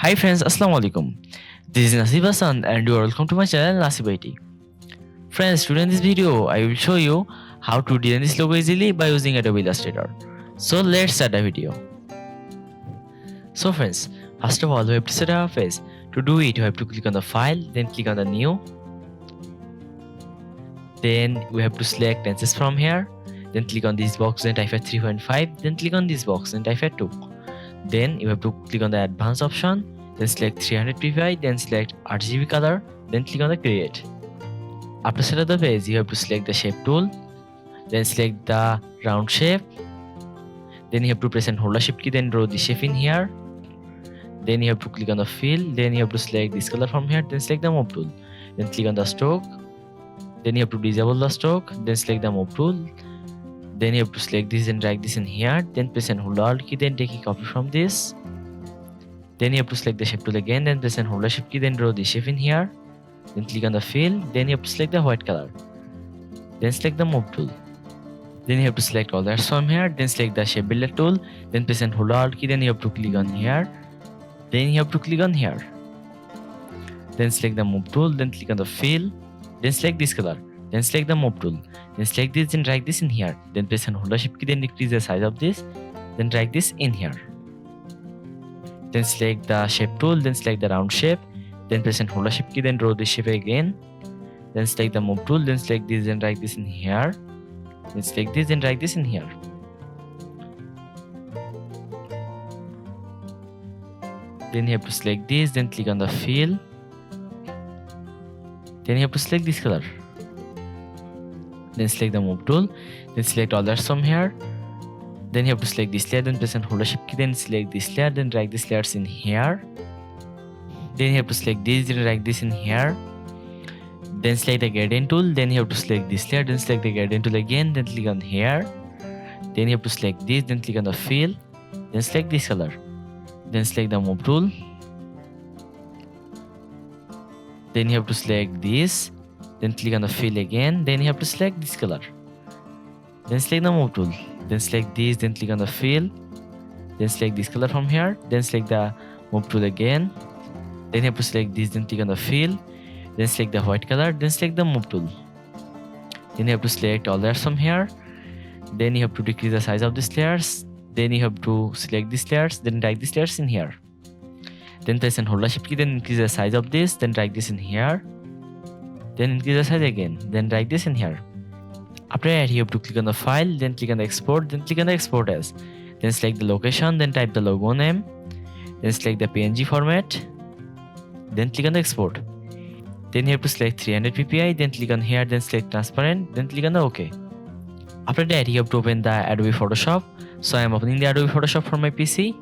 Hi friends, Assalamu alaikum. This is Nasib and you are welcome to my channel Nasib IT. Friends, today in this video, I will show you how to design this logo easily by using Adobe Illustrator. So let's start the video. So friends, first of all, we have to set our face. To do it, you have to click on the file, then click on the new. Then we have to select tenses from here. Then click on this box and type at 3.5. Then click on this box and type at 2. Then you have to click on the advanced option, then select 300 ppi, then select RGB color, then click on the create. After set up the page, you have to select the shape tool, then select the round shape, then you have to press and hold the shift key, then draw the shape in here. Then you have to click on the fill, then you have to select this color from here, then select the move tool, then click on the stroke, then you have to disable the stroke, then select the move tool. Then you have to select this and drag this in here, then press and hold the alt key, then take a copy from this. Then you have to select the shape tool again, then press and hold the shift key, then draw the shape in here. Then click on the fill, then you have to select the white color. Then select the move tool. Then you have to select all that from here, then select the shape builder tool, then press and hold the alt key, then you have to click on here. Then you have to click on here. Then select the move tool, then click on the fill, then select this color. Then select the move tool, then select this and drag this in here, then press and hold the shift key, then decrease the size of this, then drag this in here. Then select the shape tool, then select the round shape, then press and hold the shift key, then draw the shape again. Then select the move tool, then select this and drag this in here, then select this and drag this in here. Then you have to select this, then click on the fill. Then you have to select this color. Then select the move tool, then select all that from here. Then you have to select this layer, then press and hold the shift key, then select this layer, then drag this layers in here. Then you have to select this, then drag this in here. Then select the gradient tool, then you have to select this layer, then select the gradient tool again, then click on here. Then you have to select this, then click on the fill, then select this color. Then select the move tool. Then you have to select this, then click on the fill again, then you have to select this color. Then select the move tool, then select this, then click on the fill, then select this color from here, then select the move tool again. Then you have to select this, then click on the fill, then select the white color, then select the move tool. Then you have to select all that from here. Then you have to decrease the size of these layers. Then you have to select these layers, then drag these layers in here. Then press and hold the shift key, then increase the size of this, then drag this in here. Then increase the size again, then drag this in here. After that, you have to click on the file, then click on the export, then click on the export as. Then select the location, then type the logo name, then select the PNG format, then click on the export. Then you have to select 300 ppi, then click on here, then select transparent, then click on the OK. After that, you have to open the Adobe Photoshop. So I am opening the Adobe Photoshop for my PC.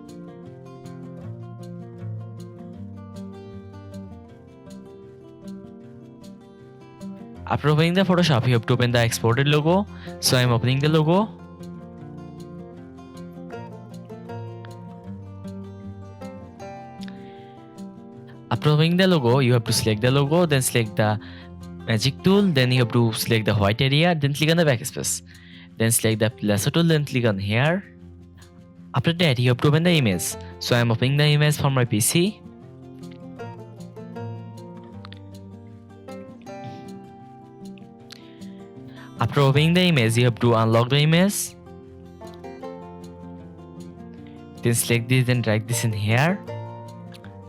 After opening the Photoshop, you have to open the exported logo. So I am opening the logo. After opening the logo, you have to select the logo, then select the magic tool, then you have to select the white area, then click on the backspace. Then select the lasso tool, then click on here. After that, you have to open the image. So I am opening the image from my PC. After opening the image, you have to unlock the image. Then select this, then drag this in here.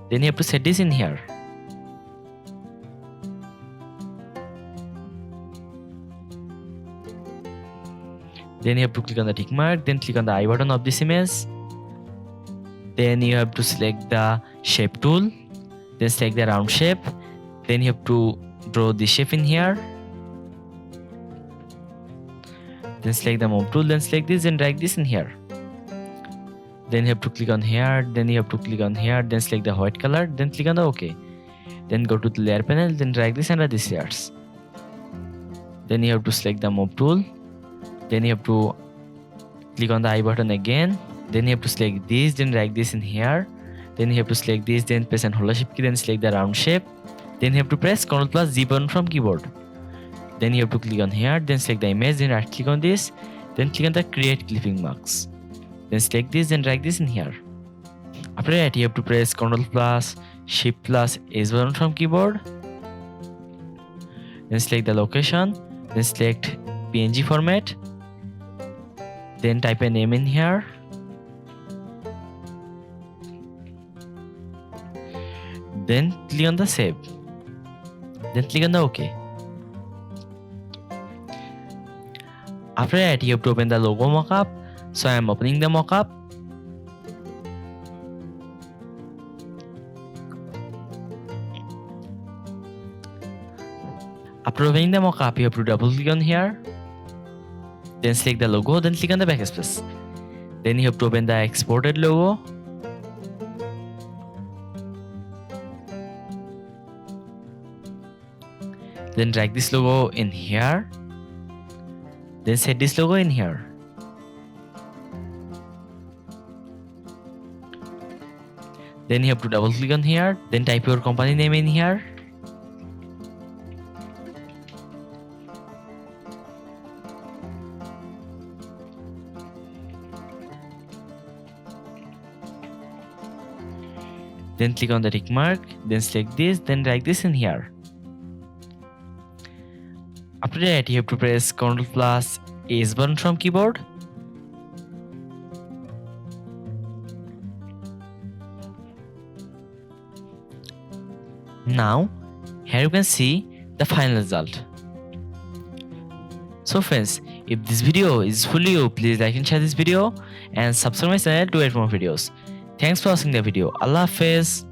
Then you have to set this in here. Then you have to click on the tick mark, then click on the I button of this image. Then you have to select the shape tool, then select the round shape. Then you have to draw the shape in here. Then select the move tool, then select this and drag this in here. Then you have to click on here, then you have to click on here, then select the white color, then click on the OK. Then go to the layer panel, then drag this under these layers. Then you have to select the move tool. Then you have to click on the I button again. Then you have to select this, then drag this in here. Then you have to select this, then press and hold the shift key, then select the round shape. Then you have to press Ctrl+Z button from keyboard. Then you have to click on here, then select the image, then right click on this, then click on the create clipping marks. Then select this and drag this in here. After that, you have to press Ctrl plus Shift plus S button from keyboard. Then select the location. Then select PNG format. Then type a name in here. Then click on the save. Then click on the OK. After that, you have to open the logo mockup. So I am opening the mockup. After opening the mockup, you have to double click on here. Then select the logo. Then click on the backspace. Then you have to open the exported logo. Then drag this logo in here. Then set this logo in here. Then you have to double click on here. Then type your company name in here. Then click on the tick mark. Then select this. Then drag this in here. After that, you have to press Ctrl plus S button from keyboard. Now, here you can see the final result. So friends, if this video is useful to you, please like and share this video and subscribe my channel to get more videos. Thanks for watching the video. Allah Hafiz.